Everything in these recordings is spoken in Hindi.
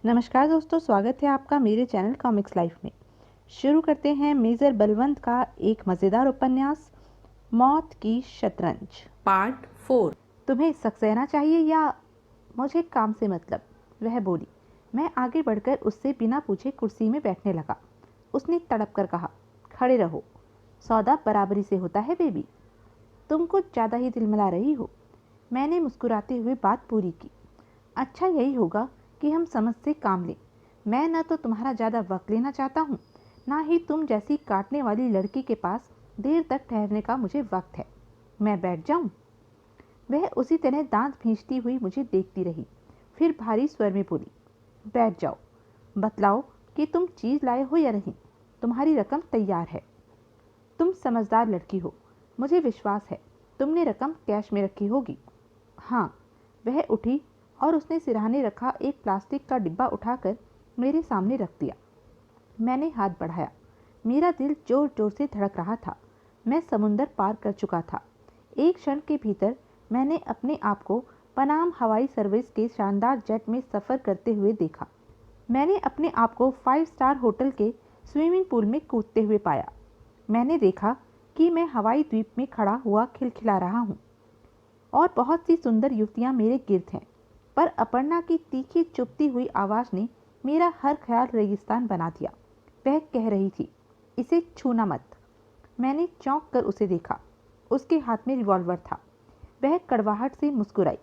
नमस्कार दोस्तों, स्वागत है आपका मेरे चैनल कॉमिक्स लाइफ में। शुरू करते हैं मेजर बलवंत का एक मज़ेदार उपन्यास, मौत की शतरंज पार्ट 4। तुम्हें सक्सेना चाहिए या मुझे काम से मतलब, वह बोली। मैं आगे बढ़कर उससे बिना पूछे कुर्सी में बैठने लगा। उसने तड़प कर कहा, खड़े रहो, सौदा बराबरी से होता है बेबी। तुम कुछ ज़्यादा ही तिलमिला रही हो। मैंने मुस्कुराते हुए बात पूरी की। अच्छा यही होगा कि हम समझ से काम लें। मैं न तो तुम्हारा ज़्यादा वक्त लेना चाहता हूँ, ना ही तुम जैसी काटने वाली लड़की के पास देर तक ठहरने का मुझे वक्त है। मैं बैठ जाऊँ? वह उसी तरह दांत भींचती हुई मुझे देखती रही, फिर भारी स्वर में बोली, बैठ जाओ। बतलाओ कि तुम चीज़ लाए हो या नहीं। तुम्हारी रकम तैयार है। तुम समझदार लड़की हो, मुझे विश्वास है तुमने रकम कैश में रखी होगी। हाँ। वह उठी और उसने सिरहाने रखा एक प्लास्टिक का डिब्बा उठाकर मेरे सामने रख दिया। मैंने हाथ बढ़ाया। मेरा दिल जोर जोर से धड़क रहा था। मैं समुंदर पार कर चुका था। एक क्षण के भीतर मैंने अपने आप को पनाम हवाई सर्विस के शानदार जेट में सफ़र करते हुए देखा। मैंने अपने आप को 5 स्टार होटल के स्विमिंग पूल में कूदते हुए पाया। मैंने देखा कि मैं हवाई द्वीप में खड़ा हुआ खिलखिला रहा हूँ और बहुत सी सुंदर युवतियाँ मेरे गिर्द हैं, पर अपर्णा की तीखी चुभती हुई आवाज़ ने मेरा हर ख्याल रेगिस्तान बना दिया। वह कह रही थी, इसे छूना मत। मैंने चौंक कर उसे देखा। उसके हाथ में रिवॉल्वर था। वह कड़वाहट से मुस्कुराई।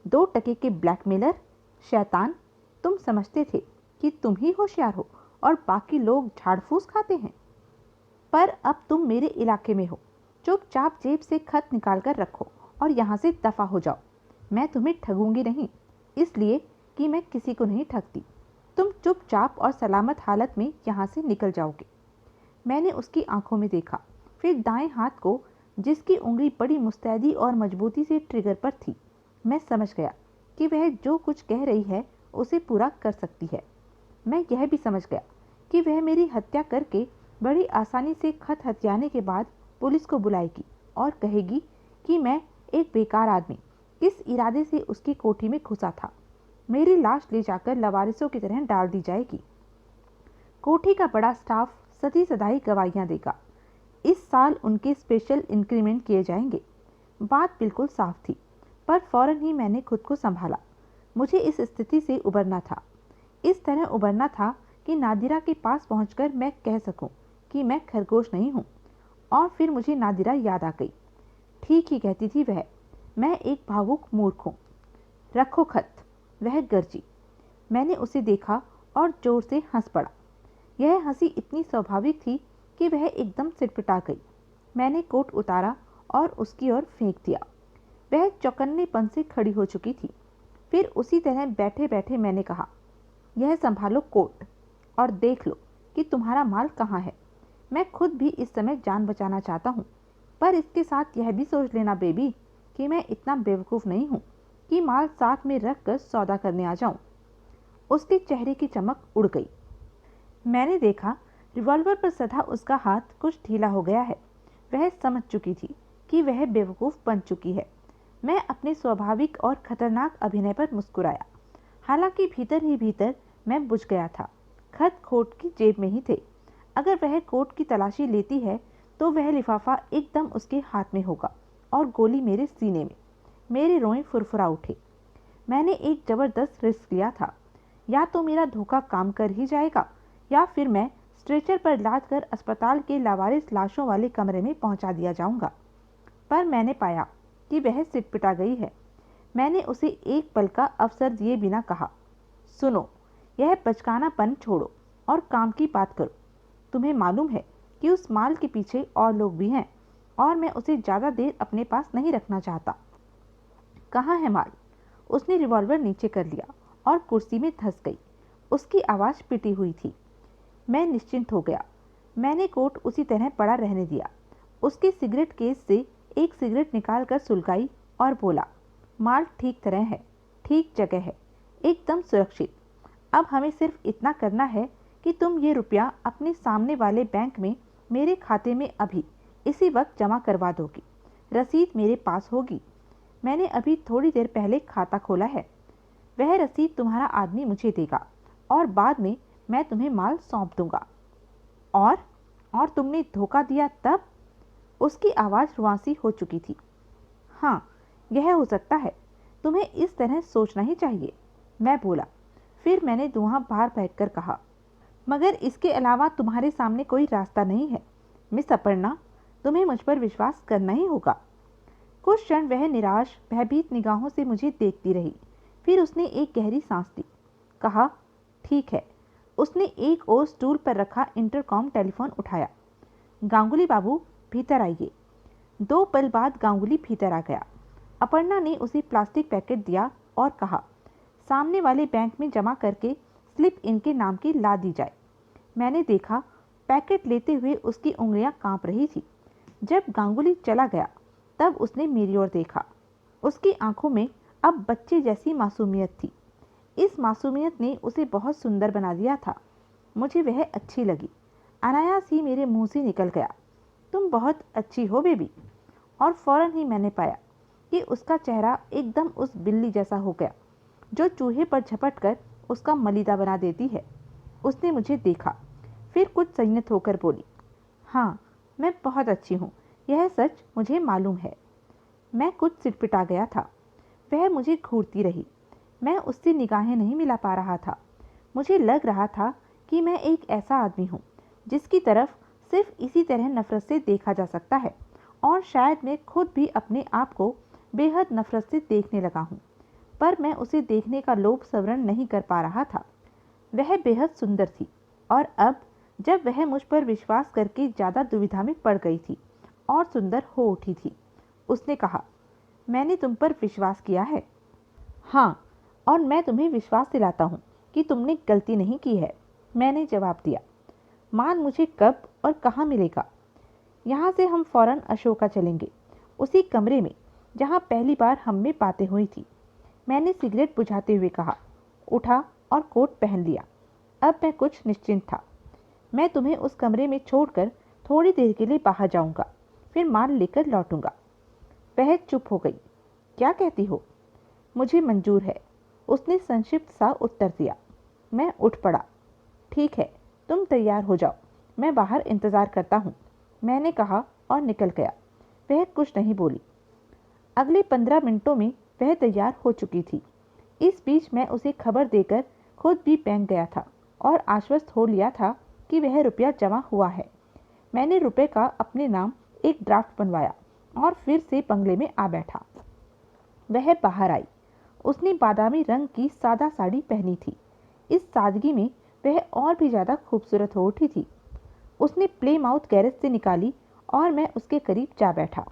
2 टके के ब्लैकमेलर, शैतान, तुम समझते थे कि तुम ही होशियार हो और बाकी लोग झाड़ फूस खाते हैं, पर अब तुम मेरे इलाके में हो। चुपचाप जेब से खत निकाल कर रखो और यहाँ से दफ़ा हो जाओ। मैं तुम्हें ठगूंगी नहीं, इसलिए कि मैं किसी को नहीं ठगती। तुम चुपचाप और सलामत हालत में यहाँ से निकल जाओगे। मैंने उसकी आंखों में देखा, फिर दाएं हाथ को, जिसकी उंगली बड़ी मुस्तैदी और मजबूती से ट्रिगर पर थी। मैं समझ गया कि वह जो कुछ कह रही है उसे पूरा कर सकती है। मैं यह भी समझ गया कि वह मेरी हत्या करके बड़ी आसानी से खत हथियाने के बाद पुलिस को बुलाएगी और कहेगी कि मैं एक बेकार आदमी किस इरादे से उसकी कोठी में घुसा था। मेरी लाश ले जाकर लवारिसों की तरह डाल दी जाएगी। कोठी का बड़ा स्टाफ सती सदाई गवाहियां देगा। इस साल उनके स्पेशल इंक्रीमेंट किए जाएंगे। बात बिल्कुल साफ थी, पर फौरन ही मैंने खुद को संभाला। मुझे इस स्थिति से उबरना था। इस तरह उबरना था कि नादिरा के पास पहुंचकर मैं कह सकूं कि मैं खरगोश नहीं हूं। और फिर मुझे नादिरा याद आ गई। ठीक ही कहती थी वह। मैं एक भावुक मूर्ख हूँ। रखो खत, वह गरजी। मैंने उसे देखा और जोर से हंस पड़ा। यह हंसी इतनी स्वाभाविक थी कि वह एकदम सिटपिटा गई। मैंने कोट उतारा और उसकी ओर फेंक दिया। वह चौकन्नेपन से खड़ी हो चुकी थी। फिर उसी तरह बैठे बैठे मैंने कहा, यह संभालो कोट और देख लो कि तुम्हारा माल कहाँ है। मैं खुद भी इस समय जान बचाना चाहता हूँ, पर इसके साथ यह भी सोच लेना बेबी कि मैं इतना बेवकूफ़ नहीं हूँ कि माल साथ में रख कर सौदा करने आ जाऊँ। उसके चेहरे की चमक उड़ गई। मैंने देखा रिवॉल्वर पर सधा उसका हाथ कुछ ढीला हो गया है। वह समझ चुकी थी कि वह बेवकूफ़ बन चुकी है। मैं अपने स्वाभाविक और खतरनाक अभिनय पर मुस्कुराया। हालांकि भीतर ही भीतर मैं बुझ गया था। खत कोट की जेब में ही थे। अगर वह कोट की तलाशी लेती है तो वह लिफाफा एकदम उसके हाथ में होगा और गोली मेरे सीने में। मेरे रोए फुरफुरा उठे। मैंने एक ज़बरदस्त रिस्क लिया था। या तो मेरा धोखा काम कर ही जाएगा या फिर मैं स्ट्रेचर पर लाद कर अस्पताल के लावारिस लाशों वाले कमरे में पहुंचा दिया जाऊंगा। पर मैंने पाया कि वह सिटपिटा गई है। मैंने उसे एक पल का अवसर दिए बिना कहा, सुनो, यह बचकानापन छोड़ो और काम की बात करो। तुम्हें मालूम है कि उस माल के पीछे और लोग भी हैं और मैं उसे ज़्यादा देर अपने पास नहीं रखना चाहता। कहाँ है माल? उसने रिवॉल्वर नीचे कर लिया और कुर्सी में धंस गई। उसकी आवाज़ पिटी हुई थी। मैं निश्चिंत हो गया। मैंने कोट उसी तरह पड़ा रहने दिया। उसके सिगरेट केस से एक सिगरेट निकाल कर सुलगाई और बोला, माल ठीक तरह है, ठीक जगह है, एकदम सुरक्षित। अब हमें सिर्फ इतना करना है कि तुम ये रुपया अपने सामने वाले बैंक में मेरे खाते में अभी इसी वक्त जमा करवा दोगी। रसीद मेरे पास होगी। मैंने अभी थोड़ी देर पहले खाता खोला है। वह रसीद तुम्हारा आदमी मुझे देगा और बाद में मैं तुम्हें माल सौंप दूंगा। और तुमने धोखा दिया तब? उसकी आवाज़ रुआंसी हो चुकी थी। हाँ, यह हो सकता है। तुम्हें इस तरह सोचना ही चाहिए, मैं बोला। फिर मैंने वहाँ बाहर बैठकर कहा, मगर इसके अलावा तुम्हारे सामने कोई रास्ता नहीं है मिस अपर्णा, तुम्हें मुझ पर विश्वास करना ही होगा। कुछ क्षण वह निराश भयभीत निगाहों से मुझे देखती रही। फिर उसने एक गहरी सांस ली, कहा, ठीक है। उसने एक और स्टूल पर रखा इंटरकॉम टेलीफोन उठाया। गांगुली बाबू, भीतर आइए। 2 पल बाद गांगुली भीतर आ गया। अपर्णा ने उसे प्लास्टिक पैकेट दिया और कहा, सामने वाले बैंक में जमा करके स्लिप इनके नाम की ला दी जाए। मैंने देखा, पैकेट लेते हुए उसकी उंगलियां कांप रही थी। जब गांगुली चला गया तब उसने मेरी ओर देखा। उसकी आंखों में अब बच्चे जैसी मासूमियत थी। इस मासूमियत ने उसे बहुत सुंदर बना दिया था। मुझे वह अच्छी लगी। अनायास ही मेरे मुंह से निकल गया, तुम बहुत अच्छी हो बेबी। और फौरन ही मैंने पाया कि उसका चेहरा एकदम उस बिल्ली जैसा हो गया जो चूहे पर झपट कर उसका मलीदा बना देती है। उसने मुझे देखा, फिर कुछ संयत होकर बोली, हाँ, मैं बहुत अच्छी हूँ, यह सच मुझे मालूम है। मैं कुछ सिटपिटा गया था। वह मुझे घूरती रही। मैं उससे निगाहें नहीं मिला पा रहा था। मुझे लग रहा था कि मैं एक ऐसा आदमी हूँ जिसकी तरफ सिर्फ इसी तरह नफरत से देखा जा सकता है, और शायद मैं खुद भी अपने आप को बेहद नफरत से देखने लगा हूँ। पर मैं उसे देखने का लोभ सवरण नहीं कर पा रहा था। वह बेहद सुंदर थी, और अब जब वह मुझ पर विश्वास करके ज़्यादा दुविधा में पड़ गई थी और सुंदर हो उठी थी, उसने कहा, मैंने तुम पर विश्वास किया है। हाँ, और मैं तुम्हें विश्वास दिलाता हूँ कि तुमने गलती नहीं की है, मैंने जवाब दिया। माल मुझे कब और कहाँ मिलेगा? यहाँ से हम फौरन अशोका चलेंगे, उसी कमरे में जहाँ पहली बार हम में बातें हुई थी। मैंने सिगरेट बुझाते हुए कहा, उठा और कोट पहन लिया। अब मैं कुछ निश्चिंत था। मैं तुम्हें उस कमरे में छोड़कर थोड़ी देर के लिए बाहर जाऊंगा, फिर माल लेकर लौटूंगा। वह चुप हो गई। क्या कहती हो? मुझे मंजूर है, उसने संक्षिप्त सा उत्तर दिया। मैं उठ पड़ा। ठीक है, तुम तैयार हो जाओ, मैं बाहर इंतज़ार करता हूँ, मैंने कहा और निकल गया। वह कुछ नहीं बोली। अगले 15 मिनटों में वह तैयार हो चुकी थी। इस बीच मैं उसे खबर देकर खुद भी बैंक गया था और आश्वस्त हो लिया था कि वह रुपया जमा हुआ है। मैंने रुपये का अपने नाम एक ड्राफ्ट बनवाया और फिर से बंगले में आ बैठा। वह बाहर आई। उसने बादामी रंग की सादा साड़ी पहनी थी। इस सादगी में वह और भी ज़्यादा खूबसूरत हो उठी थी। उसने प्ले माउथ गैरेज से निकाली और मैं उसके करीब जा बैठा।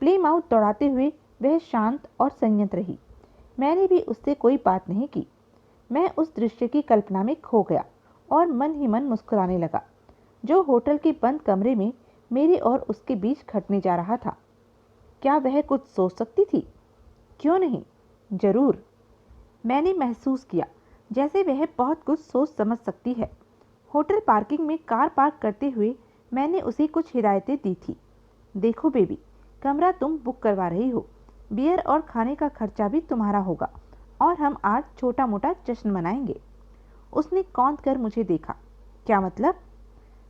प्ले माउथ दौड़ाते हुए वह शांत और संयत रही। मैंने भी उससे कोई बात नहीं की। मैं उस दृश्य की कल्पना में खो गया और मन ही मन मुस्कुराने लगा, जो होटल के बंद कमरे में मेरे और उसके बीच घटने जा रहा था। क्या वह कुछ सोच सकती थी? क्यों नहीं, जरूर। मैंने महसूस किया जैसे वह बहुत कुछ सोच समझ सकती है। होटल पार्किंग में कार पार्क करते हुए मैंने उसे कुछ हिदायतें दी थी। देखो बेबी, कमरा तुम बुक करवा रही हो, बियर और खाने का खर्चा भी तुम्हारा होगा, और हम आज छोटा मोटा जश्न मनाएंगे। उसने कौंध कर मुझे देखा। क्या मतलब?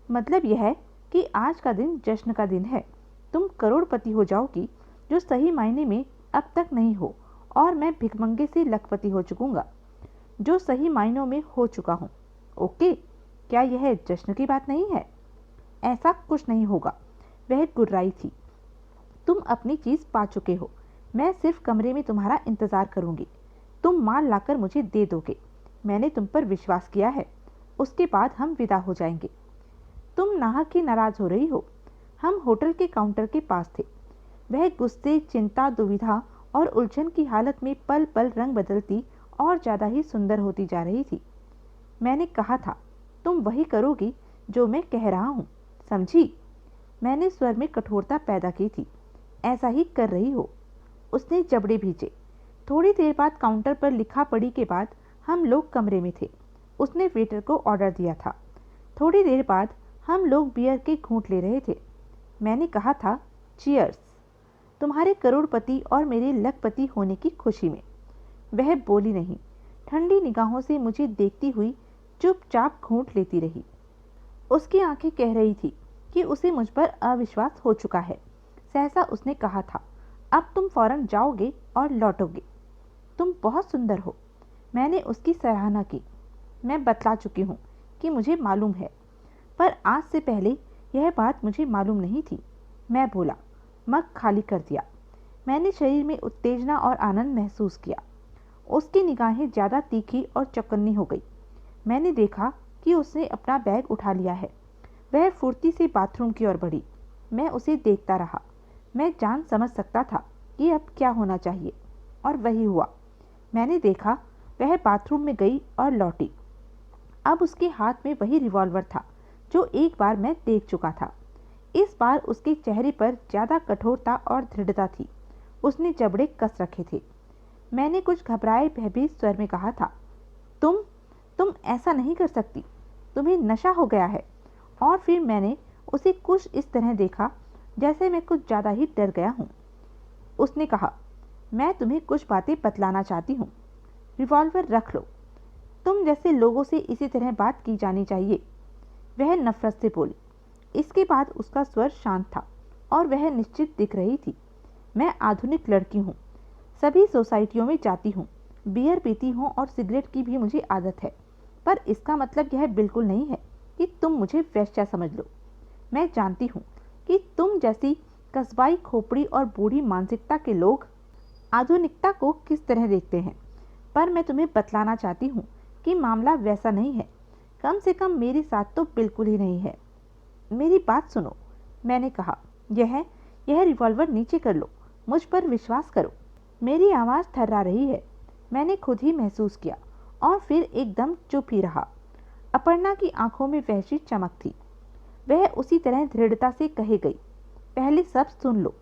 मतलब यह है कि आज का दिन जश्न का दिन है। तुम करोड़पति हो जाओगी, जो सही मायने में अब तक नहीं हो, और मैं भिखमंगे से लखपति हो चुकूंगा, जो सही मायनों में हो चुका हूँ। ओके, क्या यह जश्न की बात नहीं है? ऐसा कुछ नहीं होगा, वह गुर्राई थी। तुम अपनी चीज़ पा चुके हो। मैं सिर्फ कमरे में तुम्हारा इंतज़ार करूंगी। तुम माल लाकर मुझे दे दोगे। मैंने तुम पर विश्वास किया है। उसके बाद हम विदा हो जाएंगे। तुम नाहक ही नाराज़ हो रही हो। हम होटल के काउंटर के पास थे। वह गुस्से, चिंता, दुविधा और उलझन की हालत में पल पल रंग बदलती और ज़्यादा ही सुंदर होती जा रही थी। मैंने कहा था, तुम वही करोगी जो मैं कह रहा हूँ, समझी? मैंने स्वर में कठोरता पैदा की थी। ऐसा ही कर रही हो। उसने जबड़े भींचे। थोड़ी देर बाद काउंटर पर लिखा पढ़ी के बाद हम लोग कमरे में थे। उसने वेटर को ऑर्डर दिया था। थोड़ी देर बाद हम लोग बियर के घूंट ले रहे थे। मैंने कहा था, चीयर्स, तुम्हारे करोड़पति और मेरे लखपति होने की खुशी में। वह बोली नहीं, ठंडी निगाहों से मुझे देखती हुई चुपचाप घूंट लेती रही। उसकी आंखें कह रही थी कि उसे मुझ पर अविश्वास हो चुका है। सहसा उसने कहा था, अब तुम फौरन जाओगे और लौटोगे। तुम बहुत सुंदर हो। मैंने उसकी सराहना की। मैं बतला चुकी हूँ कि मुझे मालूम है, पर आज से पहले यह बात मुझे मालूम नहीं थी। मैं बोला। मग खाली कर दिया। मैंने शरीर में उत्तेजना और आनंद महसूस किया। उसकी निगाहें ज़्यादा तीखी और चौकन्नी हो गई। मैंने देखा कि उसने अपना बैग उठा लिया है। वह फुर्ती से बाथरूम की ओर बढ़ी। मैं उसे देखता रहा। मैं जान समझ सकता था कि अब क्या होना चाहिए, और वही हुआ। मैंने देखा वह बाथरूम में गई और लौटी। अब उसके हाथ में वही रिवॉल्वर था जो एक बार मैं देख चुका था। इस बार उसके चेहरे पर ज़्यादा कठोरता और दृढ़ता थी। उसने जबड़े कस रखे थे। मैंने कुछ घबराए भयभीत स्वर में कहा था, तुम ऐसा नहीं कर सकती। तुम्हें नशा हो गया है। और फिर मैंने उसे कुछ इस तरह देखा जैसे मैं कुछ ज़्यादा ही डर गया हूँ। उसने कहा, मैं तुम्हें कुछ बातें बतलाना चाहती हूँ। रिवॉल्वर रख लो। तुम जैसे लोगों से इसी तरह बात की जानी चाहिए। वह नफरत से बोली। इसके बाद उसका स्वर शांत था और वह निश्चित दिख रही थी। मैं आधुनिक लड़की हूँ। सभी सोसाइटियों में जाती हूँ, बियर पीती हूँ और सिगरेट की भी मुझे आदत है। पर इसका मतलब यह बिल्कुल नहीं है कि तुम मुझे वेश्या समझ लो। मैं जानती हूँ कि तुम जैसी कस्बाई खोपड़ी और बूढ़ी मानसिकता के लोग आधुनिकता को किस तरह देखते हैं। पर मैं तुम्हें बतलाना चाहती हूँ कि मामला वैसा नहीं है। कम से कम मेरे साथ तो बिल्कुल ही नहीं है। मेरी बात सुनो। मैंने कहा, यह रिवॉल्वर नीचे कर लो। मुझ पर विश्वास करो। मेरी आवाज़ थर्रा रही है। मैंने खुद ही महसूस किया और फिर एकदम चुप ही रहा। अपर्णा की आंखों में वहशी चमक थी। वह उसी तरह दृढ़ता से कहे गई, पहले सब सुन लो।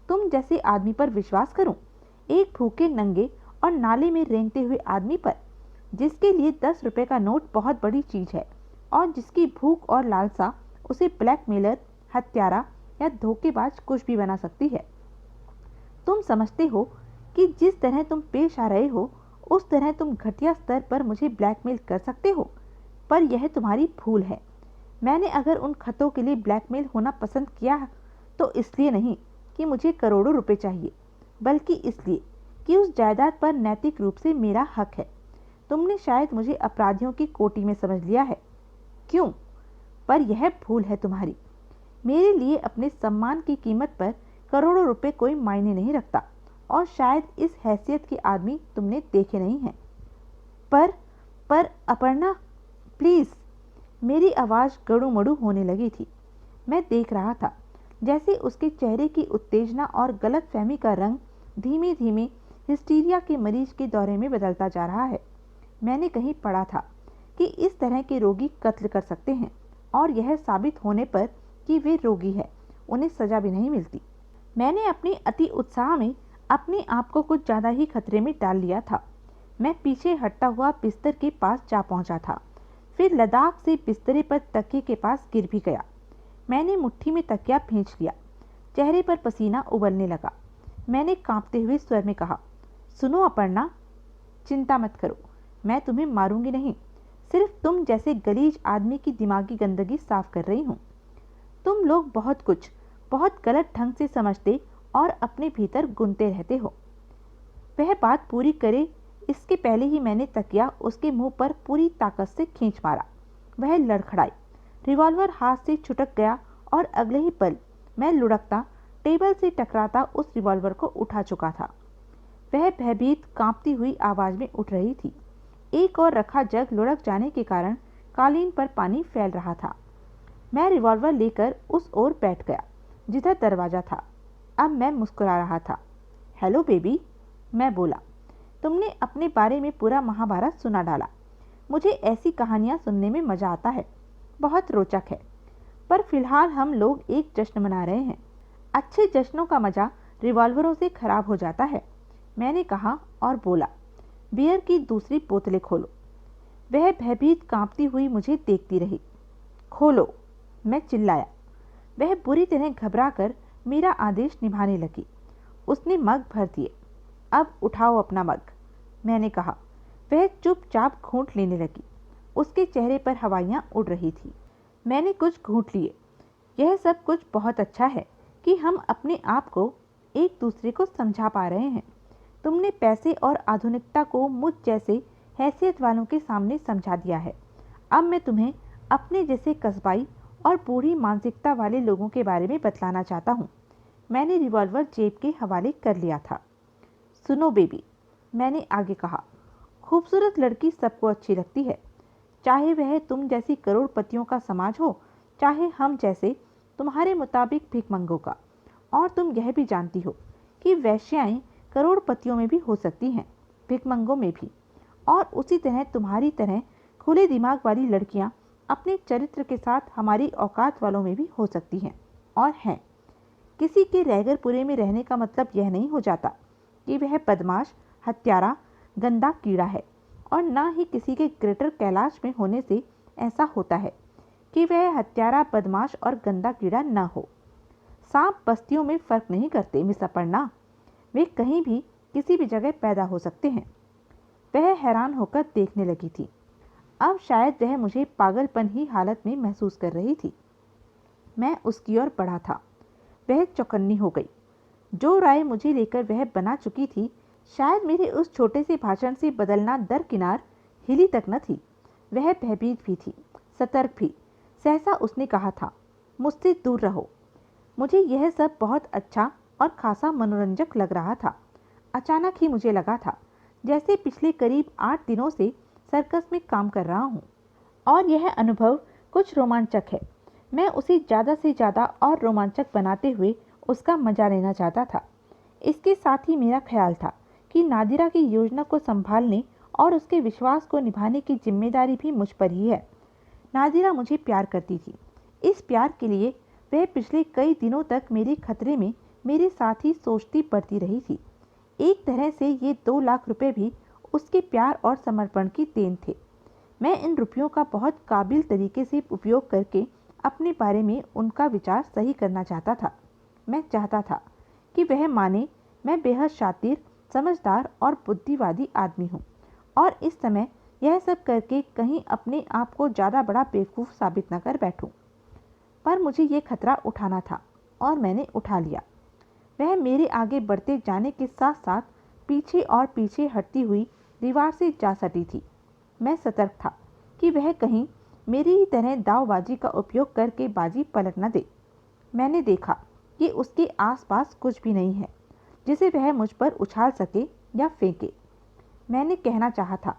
तुम जैसे आदमी पर विश्वास करूं? एक भूखे नंगे और नाले में रेंगते हुए आदमी पर, जिसके लिए 10 रुपए का नोट बहुत बड़ी चीज है और जिसकी भूख और लालसा उसे ब्लैकमेलर, हत्यारा या धोखेबाज कुछ भी बना सकती है। तुम समझते हो कि जिस तरह तुम पेश आ रहे हो उस तरह तुम घटिया स्तर पर मुझे ब्लैकमेल कर सकते हो, पर यह तुम्हारी भूल है। मैंने अगर उन खतों के लिए ब्लैकमेल होना पसंद किया तो इसलिए नहीं कि मुझे करोड़ों रुपए चाहिए, बल्कि इसलिए कि उस जायदाद पर नैतिक रूप से मेरा हक है। तुमने शायद मुझे अपराधियों की कोटि में समझ लिया है। क्यों? पर यह भूल है तुम्हारी। मेरे लिए अपने सम्मान की कीमत पर करोड़ों रुपए कोई मायने नहीं रखता, और शायद इस हैसियत के आदमी तुमने देखे नहीं हैं। पर अपर्णा, प्लीज़। मेरी आवाज़ गड़ू-मड़ू होने लगी थी। मैं देख रहा था जैसे उसके चेहरे की उत्तेजना और गलतफहमी का रंग धीमे धीमे हिस्टीरिया के मरीज के दौरे में बदलता जा रहा है। मैंने कहीं पढ़ा था कि इस तरह के रोगी कत्ल कर सकते हैं, और यह साबित होने पर कि वे रोगी है उन्हें सजा भी नहीं मिलती। मैंने अपनी अति उत्साह में अपने आप को कुछ ज़्यादा ही खतरे में डाल लिया था। मैं पीछे हटता हुआ बिस्तर के पास जा पहुंचा था, फिर लद्दाख से बिस्तरे पर तकिए के पास गिर भी गया। मैंने मुट्ठी में तकिया भींच लिया। चेहरे पर पसीना उबलने लगा। मैंने कांपते हुए स्वर में कहा, सुनो अपर्णा, चिंता मत करो। मैं तुम्हें मारूंगी नहीं, सिर्फ तुम जैसे गलीज आदमी की दिमागी गंदगी साफ कर रही हूँ। तुम लोग बहुत गलत ढंग से समझते और अपने भीतर गुनते रहते हो। वह बात पूरी करे इसके पहले ही मैंने तकिया उसके मुंह पर पूरी ताकत से खींच मारा। वह लड़खड़ाई। रिवॉल्वर हाथ से छुटक गया और अगले ही पल मैं लुढ़कता टेबल से टकराता उस रिवॉल्वर को उठा चुका था। वह भयभीत कांपती हुई आवाज में उठ रही थी। एक और रखा जग लुढ़क जाने के कारण कालीन पर पानी फैल रहा था। मैं रिवॉल्वर लेकर उस ओर बैठ गया जिधर दरवाजा था। अब मैं मुस्कुरा रहा था। हेलो बेबी, मैं बोला। तुमने अपने बारे में पूरा महाभारत सुना डाला। मुझे ऐसी कहानियां सुनने में मजा आता है, बहुत रोचक है। पर फिलहाल हम लोग एक जश्न मना रहे हैं। अच्छे जश्नों का मजा रिवॉल्वरों से खराब हो जाता है, मैंने कहा और बोला, बियर की दूसरी बोतलें खोलो। वह भयभीत कांपती हुई मुझे देखती रही। खोलो, मैं चिल्लाया। वह बुरी तरह घबरा कर मेरा आदेश निभाने लगी। उसने मग भर दिए। अब उठाओ अपना मग, मैंने कहा। वह चुपचाप घूंट लेने लगी। उसके चेहरे पर हवाइयाँ उड़ रही थी। मैंने कुछ घूंट लिए। यह सब कुछ बहुत अच्छा है कि हम अपने आप को एक दूसरे को समझा पा रहे हैं। तुमने पैसे और आधुनिकता को मुझ जैसे हैसियत वालों के सामने समझा दिया है। अब मैं तुम्हें अपने जैसे कस्बाई और बूढ़ी मानसिकता वाले लोगों के बारे में बतलाना चाहता हूँ। मैंने रिवॉल्वर जेब के हवाले कर लिया था। सुनो बेबी, मैंने आगे कहा, खूबसूरत लड़की सबको अच्छी लगती है, चाहे वह तुम जैसी करोड़पतियों का समाज हो, चाहे हम जैसे तुम्हारे मुताबिक भिखमंगों का। और तुम यह भी जानती हो कि वैश्याएं करोड़पतियों में भी हो सकती हैं, भिखमंगों में भी। और उसी तरह तुम्हारी तरह खुले दिमाग वाली लड़कियां अपने चरित्र के साथ हमारी औकात वालों में भी हो सकती हैं और हैं। किसी के रैगरपुरे में रहने का मतलब यह नहीं हो जाता कि वह बदमाश, हत्यारा, गंदा कीड़ा है, और ना ही किसी के ग्रेटर कैलाश में होने से ऐसा होता है कि वह हत्यारा, बदमाश और गंदा कीड़ा न हो। सांप बस्तियों में फर्क नहीं करते मिस अपर्णा, वे कहीं भी किसी भी जगह पैदा हो सकते हैं। वह हैरान होकर देखने लगी थी। अब शायद वह मुझे पागलपन ही हालत में महसूस कर रही थी। मैं उसकी ओर बढ़ा था। वह चौकन्नी हो गई। जो राय मुझे लेकर वह बना चुकी थी, शायद मेरे उस छोटे से भाषण से बदलना दरकिनार हिली तक न थी। वह भयभीत भी थी, सतर्क भी। सहसा उसने कहा था, मुझसे दूर रहो। मुझे यह सब बहुत अच्छा और खासा मनोरंजक लग रहा था। अचानक ही मुझे लगा था जैसे पिछले करीब 8 दिनों से सर्कस में काम कर रहा हूँ, और यह अनुभव कुछ रोमांचक है। मैं उसे ज़्यादा से ज़्यादा और रोमांचक बनाते हुए उसका मजा लेना चाहता था। इसके साथ ही मेरा ख्याल था कि नादिरा की योजना को संभालने और उसके विश्वास को निभाने की जिम्मेदारी भी मुझ पर ही है। नादिरा मुझे प्यार करती थी। इस प्यार के लिए वह पिछले कई दिनों तक मेरे खतरे में मेरे साथ ही सोचती पड़ती रही थी। एक तरह से ये 2 लाख रुपए भी उसके प्यार और समर्पण की देन थे। मैं इन रुपयों का बहुत काबिल तरीके से उपयोग करके अपने बारे में उनका विचार सही करना चाहता था। मैं चाहता था कि वह माने मैं बेहद शातिर, समझदार और बुद्धिवादी आदमी हूँ, और इस समय यह सब करके कहीं अपने आप को ज़्यादा बड़ा बेवकूफ़ साबित न कर बैठूं। पर मुझे ये खतरा उठाना था और मैंने उठा लिया। वह मेरे आगे बढ़ते जाने के साथ साथ पीछे और पीछे हटती हुई दीवार से जा सटी थी। मैं सतर्क था कि वह कहीं मेरी ही तरह दावबाजी का उपयोग करके बाजी पलट न दे। मैंने देखा कि उसके आसपास कुछ भी नहीं है जिसे वह मुझ पर उछाल सके या फेंके। मैंने कहना चाहा था,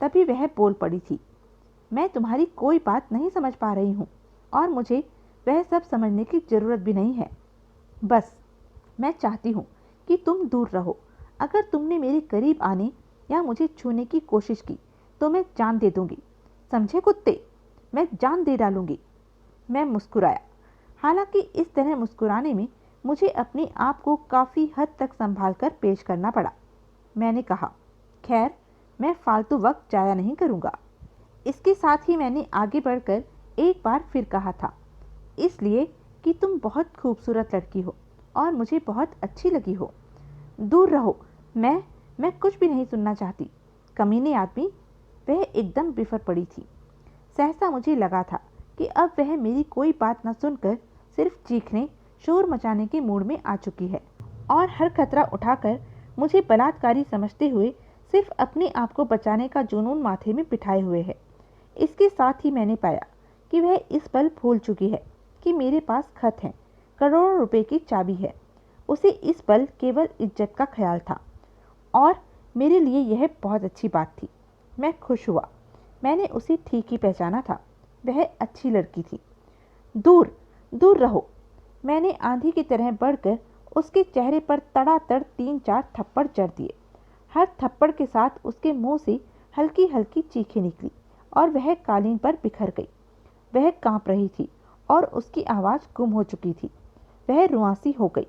तभी वह बोल पड़ी थी, मैं तुम्हारी कोई बात नहीं समझ पा रही हूँ, और मुझे वह सब समझने की ज़रूरत भी नहीं है। बस मैं चाहती हूँ कि तुम दूर रहो। अगर तुमने मेरे करीब आने या मुझे छूने की कोशिश की तो मैं जान दे दूंगी। समझे कुत्ते, मैं जान दे डालूंगी। मैं मुस्कुराया। हालांकि इस तरह मुस्कुराने में मुझे अपने आप को काफ़ी हद तक संभाल कर पेश करना पड़ा। मैंने कहा, खैर, मैं फालतू वक्त जाया नहीं करूँगा। इसके साथ ही मैंने आगे बढ़कर एक बार फिर कहा था, इसलिए कि तुम बहुत खूबसूरत लड़की हो और मुझे बहुत अच्छी लगी हो। दूर रहो, मैं कुछ भी नहीं सुनना चाहती। कमीने आदमी। वह एकदम बिफर पड़ी थी। सहसा मुझे लगा था कि अब वह मेरी कोई बात न सुनकर सिर्फ चीखने, शोर मचाने के मूड में आ चुकी है, और हर खतरा उठाकर मुझे बलात्कारी समझते हुए सिर्फ अपने आप को बचाने का जुनून माथे में बिठाए हुए है। इसके साथ ही मैंने पाया कि वह इस पल भूल चुकी है कि मेरे पास खत है, करोड़ों रुपए की चाबी है। उसे इस पल केवल इज्जत का ख्याल था, और मेरे लिए यह बहुत अच्छी बात थी। मैं खुश हुआ। मैंने उसे ठीक ही पहचाना था। वह अच्छी लड़की थी। दूर दूर रहो। मैंने आंधी की तरह बढ़कर उसके चेहरे पर तड़ातड़ 3-4 थप्पड़ जड़ दिए। हर थप्पड़ के साथ उसके मुंह से हल्की हल्की चीखें निकली और वह कालीन पर बिखर गई। वह कांप रही थी और उसकी आवाज़ गुम हो चुकी थी। वह रुआंसी हो गई।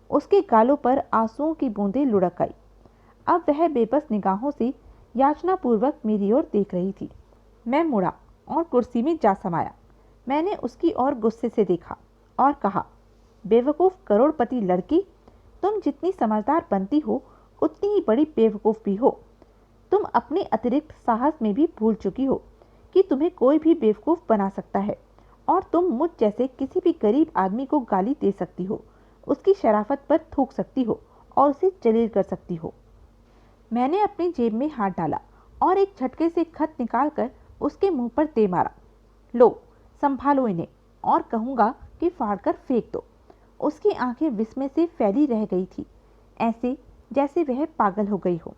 उसके गालों पर आंसुओं की बूंदें लुढ़क आई। अब वह बेबस निगाहों से याचनापूर्वक मेरी ओर देख रही थी। मैं मुड़ा और कुर्सी में जा समाया। मैंने उसकी ओर गुस्से से देखा और कहा, बेवकूफ़ करोड़पति लड़की, तुम जितनी समझदार बनती हो उतनी ही बड़ी बेवकूफ़ भी हो। तुम अपने अतिरिक्त साहस में भी भूल चुकी हो कि तुम्हें कोई भी बेवकूफ़ बना सकता है और तुम मुझ जैसे किसी भी गरीब आदमी को गाली दे सकती हो, उसकी शराफत पर थूक सकती हो और उसे जलील कर सकती हो। मैंने अपनी जेब में हाथ डाला और एक झटके से खत निकालकर उसके मुंह पर दे मारा। लो, संभालो इन्हें, और कहूँगा कि फाड़कर फेंक दो। उसकी आंखें विस्मय से फैली रह गई थी, ऐसे जैसे वह पागल हो गई हो।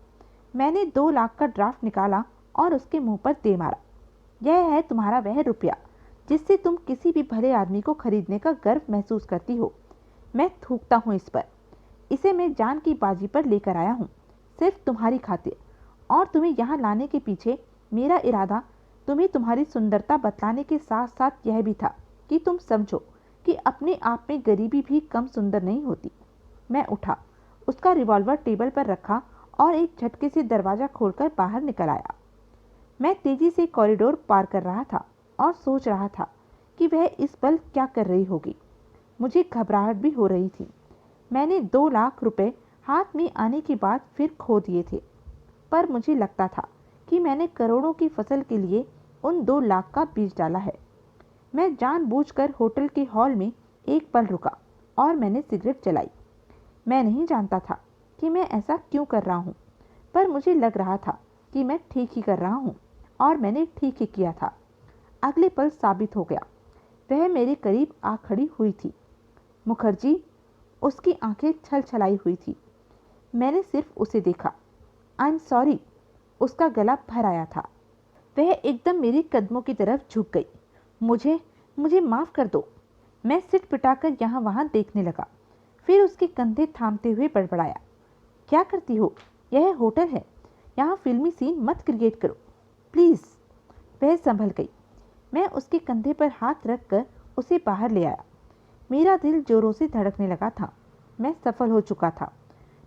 मैंने 2 लाख का ड्राफ्ट निकाला और उसके मुंह पर दे मारा। यह है तुम्हारा वह रुपया जिससे तुम किसी भी भले आदमी को खरीदने का गर्व महसूस करती हो। मैं थूकता हूँ इस पर। इसे मैं जान की बाजी पर लेकर आया हूँ, सिर्फ तुम्हारी खातिर। और तुम्हें यहाँ लाने के पीछे मेरा इरादा तुम्हें तुम्हारी सुंदरता बतलाने के साथ साथ यह भी था कि तुम समझो कि अपने आप में गरीबी भी कम सुंदर नहीं होती। मैं उठा, उसका रिवॉल्वर टेबल पर रखा और एक झटके से दरवाज़ा खोलकर बाहर निकल आया। मैं तेजी से कॉरिडोर पार कर रहा था और सोच रहा था कि वह इस पल क्या कर रही होगी। मुझे घबराहट भी हो रही थी। मैंने 2 लाख रुपए हाथ में आने के बाद फिर खो दिए थे, पर मुझे लगता था कि मैंने करोड़ों की फसल के लिए उन 2 लाख का बीज डाला है। मैं जानबूझकर होटल के हॉल में एक पल रुका और मैंने सिगरेट जलाई। मैं नहीं जानता था कि मैं ऐसा क्यों कर रहा हूँ, पर मुझे लग रहा था कि मैं ठीक ही कर रहा हूँ और मैंने ठीक ही किया था। अगले पल साबित हो गया। वह मेरे करीब आ खड़ी हुई थी। मुखर्जी, उसकी आंखें छल छलाई हुई थी। मैंने सिर्फ उसे देखा। आई एम सॉरी, उसका गला भर आया था। वह एकदम मेरे कदमों की तरफ झुक गई। मुझे मुझे माफ़ कर दो। मैं सिर पिटाकर यहाँ वहाँ देखने लगा, फिर उसके कंधे थामते हुए बड़बड़ाया, क्या करती हो? यह होटल है, यहाँ फिल्मी सीन मत क्रिएट करो प्लीज़। वह संभल गई। मैं उसके कंधे पर हाथ रखकर उसे बाहर ले आया। मेरा दिल जोरों से धड़कने लगा था। मैं सफल हो चुका था।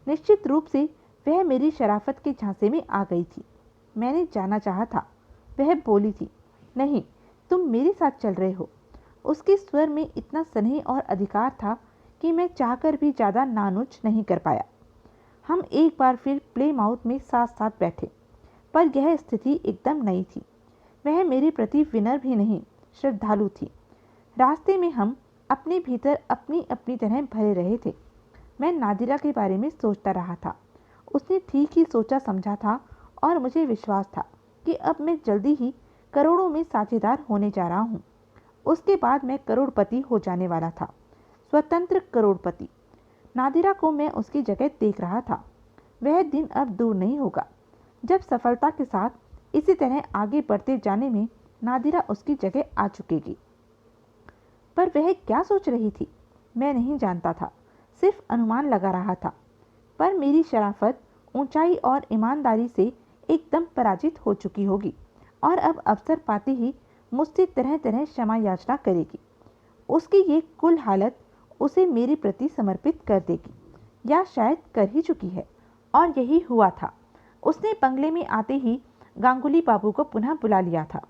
निश्चित रूप से वह मेरी शराफत के झांसे में आ गई थी। मैंने जाना चाहा था। वह बोली थी, नहीं, तुम मेरे साथ चल रहे हो। उसके स्वर में इतना स्नेह और अधिकार था कि मैं चाहकर भी ज़्यादा नानुच नहीं कर पाया। हम एक बार फिर प्ले माउथ में साथ साथ बैठे, पर यह स्थिति एकदम नई थी। वह मेरे प्रति विनम्र भी नहीं, श्रद्धालु थी। रास्ते में हम अपने भीतर अपनी अपनी तरह भरे रहे थे। मैं नादिरा के बारे में सोचता रहा था। उसने ठीक ही सोचा समझा था और मुझे विश्वास था कि अब मैं जल्दी ही करोड़ों में साझेदार होने जा रहा हूँ। उसके बाद मैं करोड़पति हो जाने वाला था, स्वतंत्र करोड़पति। नादिरा को मैं उसकी जगह देख रहा था। वह दिन अब दूर नहीं होगा जब सफलता के साथ इसी तरह आगे बढ़ते जाने में नादिरा उसकी जगह आ चुकेगी। पर वह क्या सोच रही थी मैं नहीं जानता था, सिर्फ अनुमान लगा रहा था। पर मेरी शराफत, ऊंचाई और ईमानदारी से एकदम पराजित हो चुकी होगी और अब अवसर पाते ही मुझसे तरह तरह क्षमा याचना करेगी। उसकी ये कुल हालत उसे मेरे प्रति समर्पित कर देगी, या शायद कर ही चुकी है। और यही हुआ था। उसने बंगले में आते ही गांगुली बाबू को पुनः बुला लिया था।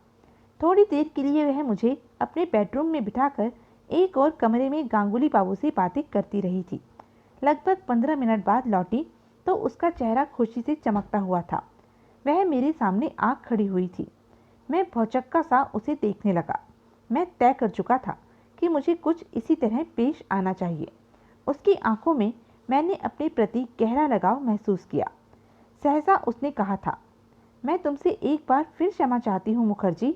थोड़ी देर के लिए वह मुझे अपने बेडरूम में बिठाकर एक और कमरे में गांगुली बाबू से बातें करती रही थी। लगभग 15 मिनट बाद लौटी तो उसका चेहरा खुशी से चमकता हुआ था। वह मेरे सामने आ खड़ी हुई थी। मैं भौचक्का सा उसे देखने लगा। मैं तय कर चुका था कि मुझे कुछ इसी तरह पेश आना चाहिए। उसकी आंखों में मैंने अपने प्रति गहरा लगाव महसूस किया। सहसा उसने कहा था, मैं तुमसे एक बार फिर क्षमा चाहती हूँ मुखर्जी।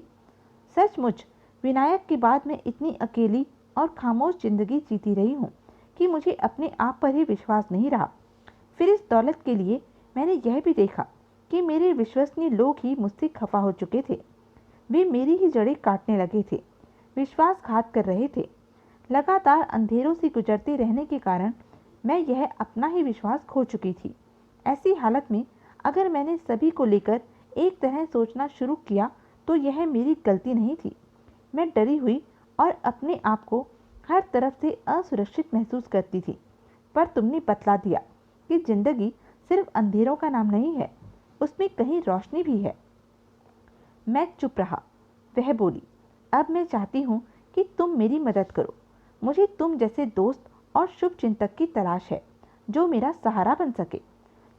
सचमुच विनायक के बाद मैं इतनी अकेली और खामोश जिंदगी जीती रही हूँ कि मुझे अपने आप पर ही विश्वास नहीं रहा। फिर इस दौलत के लिए मैंने यह भी देखा कि मेरे विश्वसनीय लोग ही मुझसे खफा हो चुके थे। वे मेरी ही जड़ें काटने लगे थे, विश्वासघात कर रहे थे। लगातार अंधेरों से गुजरते रहने के कारण मैं यह अपना ही विश्वास खो चुकी थी। ऐसी हालत में अगर मैंने सभी को लेकर एक तरह सोचना शुरू किया तो यह मेरी गलती नहीं थी। मैं डरी हुई और अपने आप को हर तरफ से असुरक्षित महसूस करती थी। पर तुमने बतला दिया कि जिंदगी सिर्फ अंधेरों का नाम नहीं है, उसमें कहीं रोशनी भी है। मैं चुप रहा। वह बोली, अब मैं चाहती हूँ कि तुम मेरी मदद करो। मुझे तुम जैसे दोस्त और शुभ चिंतक की तलाश है जो मेरा सहारा बन सके,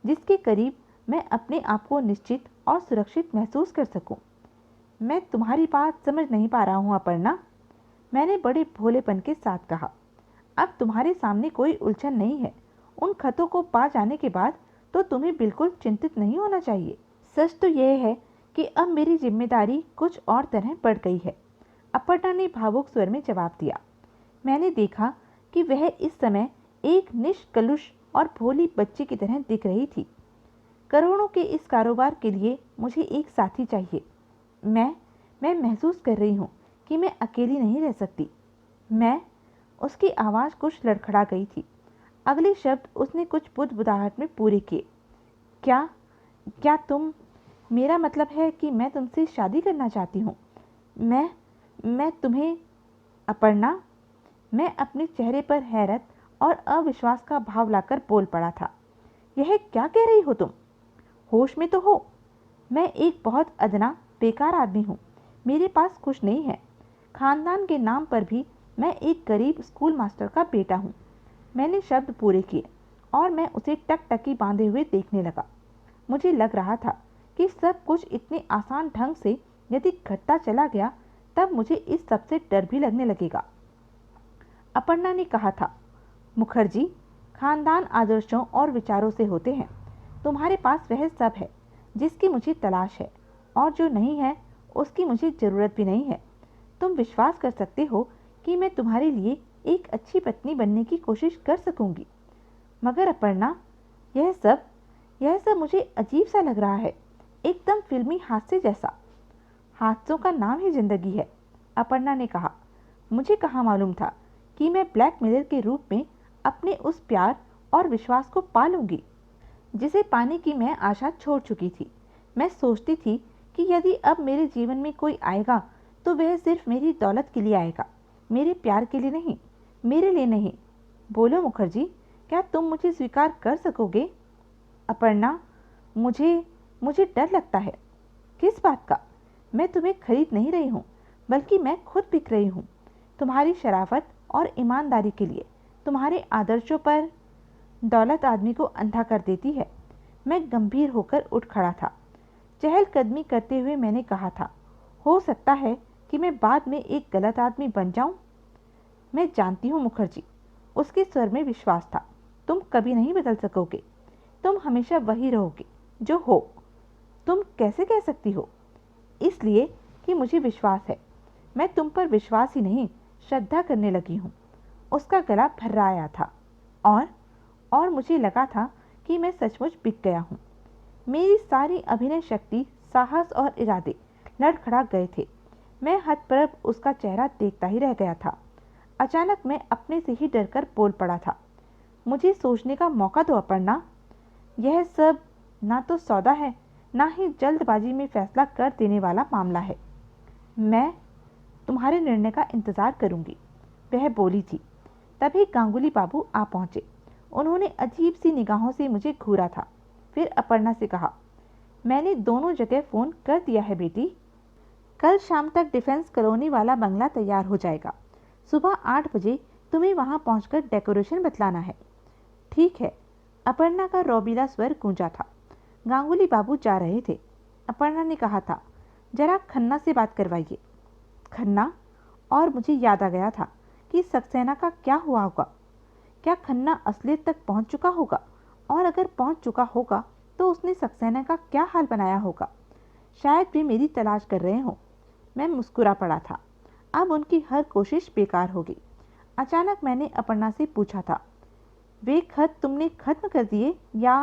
जिसके करीब मैं अपने आप को निश्चित और सुरक्षित महसूस कर सकूं। मैं तुम्हारी बात समझ नहीं पा रहा हूं अपर्णा, मैंने बड़े भोलेपन के साथ कहा। अब तुम्हारे सामने कोई उलझन नहीं है। उन खतों को पा जाने के बाद तो तुम्हें बिल्कुल चिंतित नहीं होना चाहिए। सच तो यह है कि अब मेरी जिम्मेदारी कुछ और तरह बढ़ गई है, अपर्णा ने भावुक स्वर में जवाब दिया। मैंने देखा कि वह इस समय एक निष्कलुष और भोली बच्ची की तरह दिख रही थी। करोड़ों के इस कारोबार के लिए मुझे एक साथी चाहिए। मैं महसूस कर रही हूँ कि मैं अकेली नहीं रह सकती। उसकी आवाज़ कुछ लड़खड़ा गई थी। अगले शब्द उसने कुछ बुदबुदाहट में पूरे किए। क्या तुम, मेरा मतलब है कि मैं तुमसे शादी करना चाहती हूँ। मैं तुम्हें। अपर्णा, मैं अपने चेहरे पर हैरत और अविश्वास का भाव लाकर बोल पड़ा था। यह क्या कह रही हो तुम? होश में तो हो। मैं एक बहुत अदना बेकार आदमी हूँ। मेरे पास कुछ नहीं है। खानदान के नाम पर भी मैं एक गरीब स्कूल मास्टर का बेटा हूँ। मैंने शब्द पूरे किए और मैं उसे टकटकी बांधे हुए देखने लगा। मुझे लग रहा था कि सब कुछ इतने आसान ढंग से यदि घटता चला गया तब मुझे इस सब से डर भी लगने लगेगा। अपर्णा ने कहा था, मुखर्जी, खानदान आदर्शों और विचारों से होते हैं। तुम्हारे पास वह सब है जिसकी मुझे तलाश है, और जो नहीं है उसकी मुझे ज़रूरत भी नहीं है। तुम विश्वास कर सकते हो कि मैं तुम्हारे लिए एक अच्छी पत्नी बनने की कोशिश कर सकूंगी। मगर अपर्णा, यह सब मुझे अजीब सा लग रहा है, एकदम फिल्मी हादसे जैसा। हादसों का नाम ही जिंदगी है, अपर्णा ने कहा। मुझे कहाँ मालूम था कि मैं ब्लैकमेलर के रूप में अपने उस प्यार और विश्वास को पालूंगी जिसे पाने की मैं आशा छोड़ चुकी थी। मैं सोचती थी कि यदि अब मेरे जीवन में कोई आएगा तो वह सिर्फ मेरी दौलत के लिए आएगा, मेरे प्यार के लिए नहीं, मेरे लिए नहीं। बोलो मुखर्जी, क्या तुम मुझे स्वीकार कर सकोगे? अपर्णा, मुझे डर लगता है। किस बात का? मैं तुम्हें खरीद नहीं रही हूँ, बल्कि मैं खुद बिक रही हूँ। तुम्हारी शराफत और ईमानदारी के लिए। तुम्हारे आदर्शों पर। दौलत आदमी को अंधा कर देती है। मैं गंभीर होकर उठ खड़ा था। चहलकदमी करते हुए मैंने कहा था, हो सकता है कि मैं बाद में एक गलत आदमी बन जाऊं। मैं जानती हूँ मुखर्जी, उसके स्वर में विश्वास था। तुम कभी नहीं बदल सकोगे। तुम हमेशा वही रहोगे जो हो। तुम कैसे कह सकती हो? इसलिए कि मुझे विश्वास है। मैं तुम पर विश्वास ही नहीं, श्रद्धा करने लगी हूँ। उसका गला भर्राया था और मुझे लगा था कि मैं सचमुच बिक गया हूँ। मेरी सारी अभिनय शक्ति, साहस और इरादे लड़खड़ा गए थे। मैं हतप्रभ उसका चेहरा देखता ही रह गया था। अचानक मैं अपने से ही डरकर बोल पड़ा था, मुझे सोचने का मौका दो अपर्णा। यह सब ना तो सौदा है, ना ही जल्दबाजी में फैसला कर देने वाला मामला है। मैं तुम्हारे निर्णय का इंतजार करूंगी, वह बोली थी। तभी गांगुली बाबू आ पहुंचे। उन्होंने अजीब सी निगाहों से मुझे घूरा था। फिर अपर्णा से कहा, मैंने दोनों जगह फ़ोन कर दिया है बेटी। कल शाम तक डिफेंस कॉलोनी वाला बंगला तैयार हो जाएगा। सुबह 8 बजे तुम्हें वहां पहुंचकर डेकोरेशन बतलाना है। ठीक है, अपर्णा का रौबीला स्वर गूंजा था। गांगुली बाबू जा रहे थे। अपर्णा ने कहा था, जरा खन्ना से बात करवाइए। खन्ना? और मुझे याद आ गया था कि सक्सेना का क्या हुआ होगा। क्या खन्ना असलियत तक पहुंच चुका होगा? और अगर पहुंच चुका होगा तो उसने सक्सेना का क्या हाल बनाया होगा? शायद वे मेरी तलाश कर रहे हों। मैं मुस्कुरा पड़ा था। अब उनकी हर कोशिश बेकार हो गई। अचानक मैंने अपर्णा से पूछा था, वे खत तुमने खत्म कर दिए या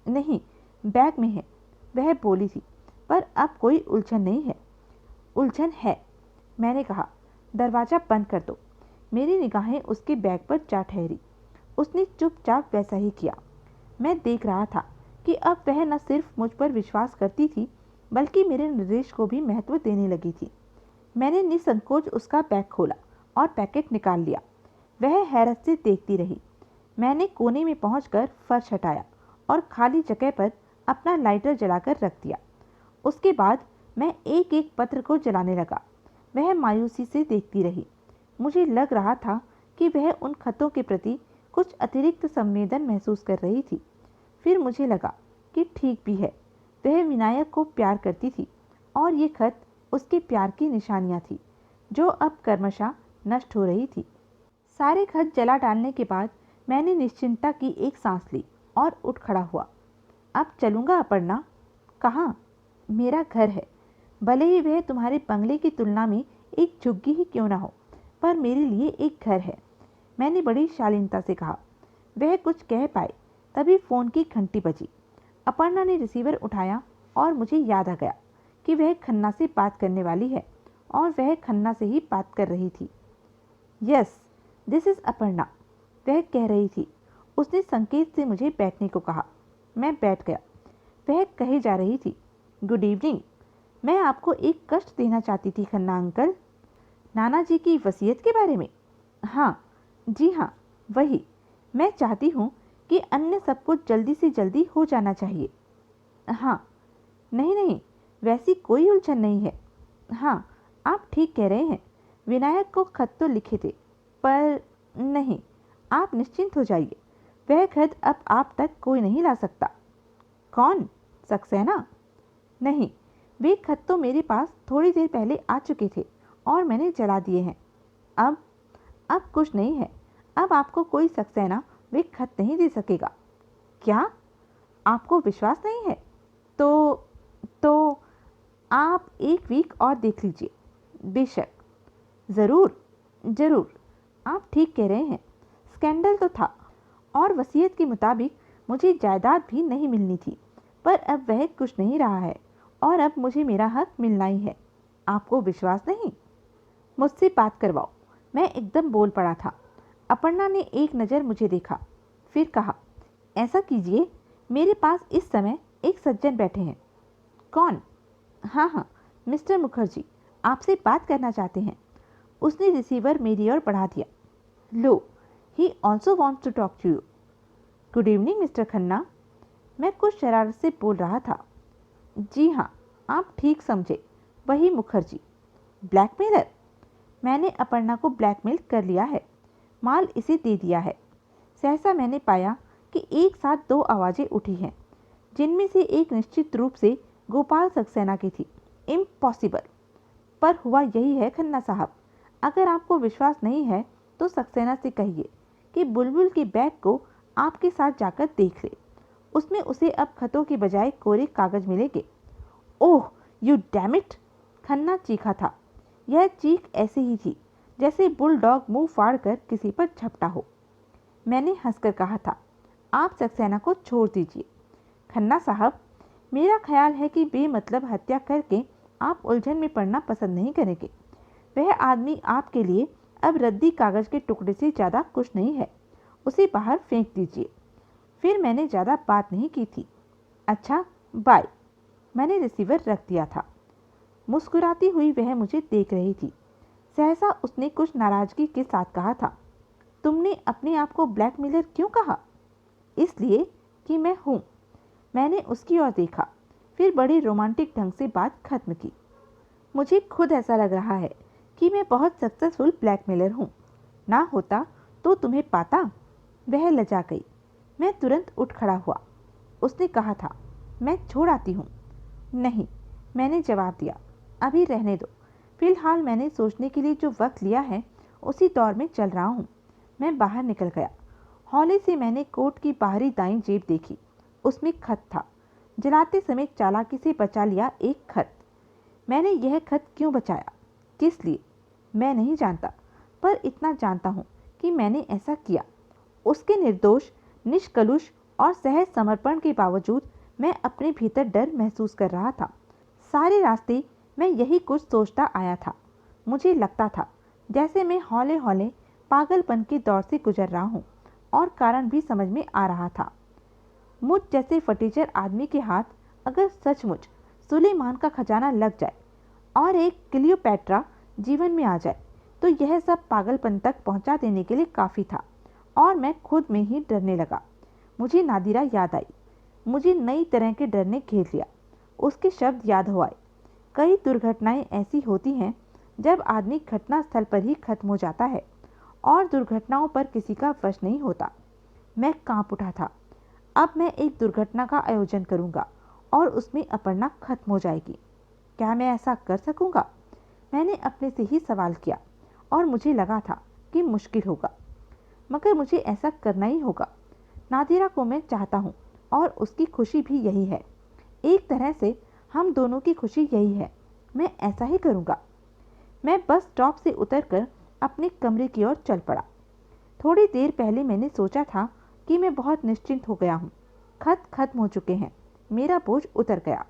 नहीं? बैग में है, वह बोली थी। पर अब कोई उलझन नहीं है। उलझन है, मैंने कहा। दरवाज़ा बंद कर दो। मेरी निगाहें उसके बैग पर जा ठहरी। उसने चुपचाप वैसा ही किया। मैं देख रहा था कि अब वह न सिर्फ मुझ पर विश्वास करती थी, बल्कि मेरे निर्देश को भी महत्व देने लगी थी। मैंने निसंकोच उसका बैग खोला और पैकेट निकाल लिया। वह हैरत से देखती रही। मैंने कोने में पहुंचकर फर्श हटाया और खाली जगह पर अपना लाइटर जलाकर रख दिया। उसके बाद मैं एक एक पत्र को जलाने लगा। वह मायूसी से देखती रही। मुझे लग रहा था कि वह उन खतों के प्रति कुछ अतिरिक्त संवेदन महसूस कर रही थी। फिर मुझे लगा कि ठीक भी है, वह विनायक को प्यार करती थी और ये खत उसके प्यार की निशानियां थी जो अब क्रमशः नष्ट हो रही थी। सारे खत जला डालने के बाद मैंने निश्चिंतता की एक सांस ली और उठ खड़ा हुआ। अब चलूँगा अपर्णा। कहाँ? मेरा घर है, भले ही वह तुम्हारे बंगले की तुलना में एक झुग्गी ही क्यों ना हो, पर मेरे लिए एक घर है, मैंने बड़ी शालीनता से कहा। वह कुछ कह पाए तभी फ़ोन की घंटी बजी। अपर्णा ने रिसीवर उठाया और मुझे याद आ गया कि वह खन्ना से बात करने वाली है और वह खन्ना से ही बात कर रही थी। यस, दिस इज़ अपर्णा, वह कह रही थी। उसने संकेत से मुझे बैठने को कहा। मैं बैठ गया। वह कहे जा रही थी, गुड इवनिंग, मैं आपको एक कष्ट देना चाहती थी खन्ना अंकल। नाना जी की वसीयत के बारे में? हाँ, जी हाँ, वही। मैं चाहती हूँ कि अन्य सब कुछ जल्दी से जल्दी हो जाना चाहिए। हाँ, नहीं नहीं, वैसी कोई उलझन नहीं है। हाँ, आप ठीक कह रहे हैं, विनायक को खत तो लिखे थे, पर नहीं, आप निश्चिंत हो जाइए, वह खत अब आप तक कोई नहीं ला सकता। कौन? सक्सेना? नहीं, वे खत तो मेरे पास थोड़ी देर पहले आ चुके थे और मैंने जला दिए हैं। अब कुछ नहीं है, अब आपको कोई सक्सेना वे खत नहीं दे सकेगा। क्या? आपको विश्वास नहीं है? तो आप एक वीक और देख लीजिए। बेशक, ज़रूर ज़रूर, आप ठीक कह रहे हैं, स्कैंडल तो था और वसीयत के मुताबिक मुझे जायदाद भी नहीं मिलनी थी, पर अब वह कुछ नहीं रहा है और अब मुझे मेरा हक मिलना ही है। आपको विश्वास नहीं? मुझसे बात करवाओ। मैं एकदम बोल पड़ा था। अपर्णा ने एक नज़र मुझे देखा, फिर कहा, ऐसा कीजिए, मेरे पास इस समय एक सज्जन बैठे हैं। कौन? हाँ हाँ, मिस्टर मुखर्जी आपसे बात करना चाहते हैं। उसने रिसीवर मेरी ओर बढ़ा दिया। लो, he also wants to talk to you. Good evening mister Khanna. मैं कुछ शरारत से बोल रहा था। जी हाँ, आप ठीक समझे, वही मुखर्जी। ब्लैकमेलर? मैंने अपर्णा को ब्लैकमेल कर लिया है, माल इसे दे दिया है। सहसा मैंने पाया कि एक साथ दो आवाज़ें उठी हैं, जिनमें से एक निश्चित रूप से गोपाल सक्सेना की थी। इम्पॉसिबल! पर हुआ यही है खन्ना साहब, अगर आपको विश्वास नहीं है तो सक्सेना से कहिए कि बुलबुल के बैग को आपके साथ जाकर देख ले, उसमें उसे अब खतों के बजाय कोरे कागज मिलेंगे। Oh you damn it! Khanna चीखा था। यह चीख ऐसे ही थी जैसे बुलडॉग मुंह फाड़कर किसी पर झपटा हो। मैंने हंसकर कहा था, आप सक्सेना को छोड़ दीजिए। खन्ना साहब, मेरा ख्याल है कि बेमतलब हत्या करके आप उलझन में पड़ना पसंद नहीं करेंगे। वह आदमी आपके लिए अब रद्दी कागज के टुकड़े से ज़्यादा कुछ नहीं है, उसे बाहर फेंक दीजिए। फिर मैंने ज़्यादा बात नहीं की थी। अच्छा, बाय। मैंने रिसीवर रख दिया था। मुस्कुराती हुई वह मुझे देख रही थी। सहसा उसने कुछ नाराजगी के साथ कहा था, तुमने अपने आप को ब्लैकमेलर क्यों कहा? इसलिए कि मैं हूँ। मैंने उसकी ओर देखा, फिर बड़ी रोमांटिक ढंग से बात खत्म की। मुझे खुद ऐसा लग रहा है कि मैं बहुत सक्सेसफुल ब्लैकमेलर हूँ। ना होता तो तुम्हें पाता। वह लजा गई। मैं तुरंत उठ खड़ा हुआ। उसने कहा था, मैं छोड़ आती हूँ। नहीं, मैंने जवाब दिया, अभी रहने दो। फिलहाल मैंने सोचने के लिए जो वक्त लिया है उसी दौर में चल रहा हूँ। मैं बाहर निकल गया। हौले से मैंने कोट की बाहरी दाईं जेब देखी, उसमें खत था। जलाते समय चालाकी से बचा लिया एक खत। मैंने यह खत क्यों बचाया, किस लिए, मैं नहीं जानता, पर इतना जानता हूँ कि मैंने ऐसा किया। उसके निर्दोष, निष्कलुष और सहज समर्पण के बावजूद मैं अपने भीतर डर महसूस कर रहा था। सारे रास्ते मैं यही कुछ सोचता आया था। मुझे लगता था जैसे मैं हौले हौले पागलपन के दौर से गुजर रहा हूँ और कारण भी समझ में आ रहा था। मुझ जैसे फटीचर आदमी के हाथ अगर सचमुच सुलेमान का खजाना लग जाए और एक क्लियोपैट्रा जीवन में आ जाए तो यह सब पागलपन तक पहुंचा देने के लिए काफ़ी था और मैं खुद में ही डरने लगा। मुझे नादिरा याद आई। मुझे नई तरह के डर ने घेर लिया। उसके शब्द याद हो आए। कई दुर्घटनाएं ऐसी होती हैं जब आदमी घटना स्थल पर ही खत्म हो जाता है और दुर्घटनाओं पर किसी का वश नहीं होता। मैं कांप उठा था। अब मैं एक दुर्घटना का आयोजन करूंगा और उसमें अपर्णा खत्म हो जाएगी। क्या मैं ऐसा कर सकूंगा? मैंने अपने से ही सवाल किया और मुझे लगा था कि मुश्किल होगा, मगर मुझे ऐसा करना ही होगा। नादिरा को मैं चाहता हूँ और उसकी खुशी भी यही है। एक तरह से हम दोनों की खुशी यही है। मैं ऐसा ही करूँगा। मैं बस स्टॉप से उतरकर अपने कमरे की ओर चल पड़ा। थोड़ी देर पहले मैंने सोचा था कि मैं बहुत निश्चिंत हो गया हूँ, खत खत्म हो चुके हैं, मेरा बोझ उतर गया।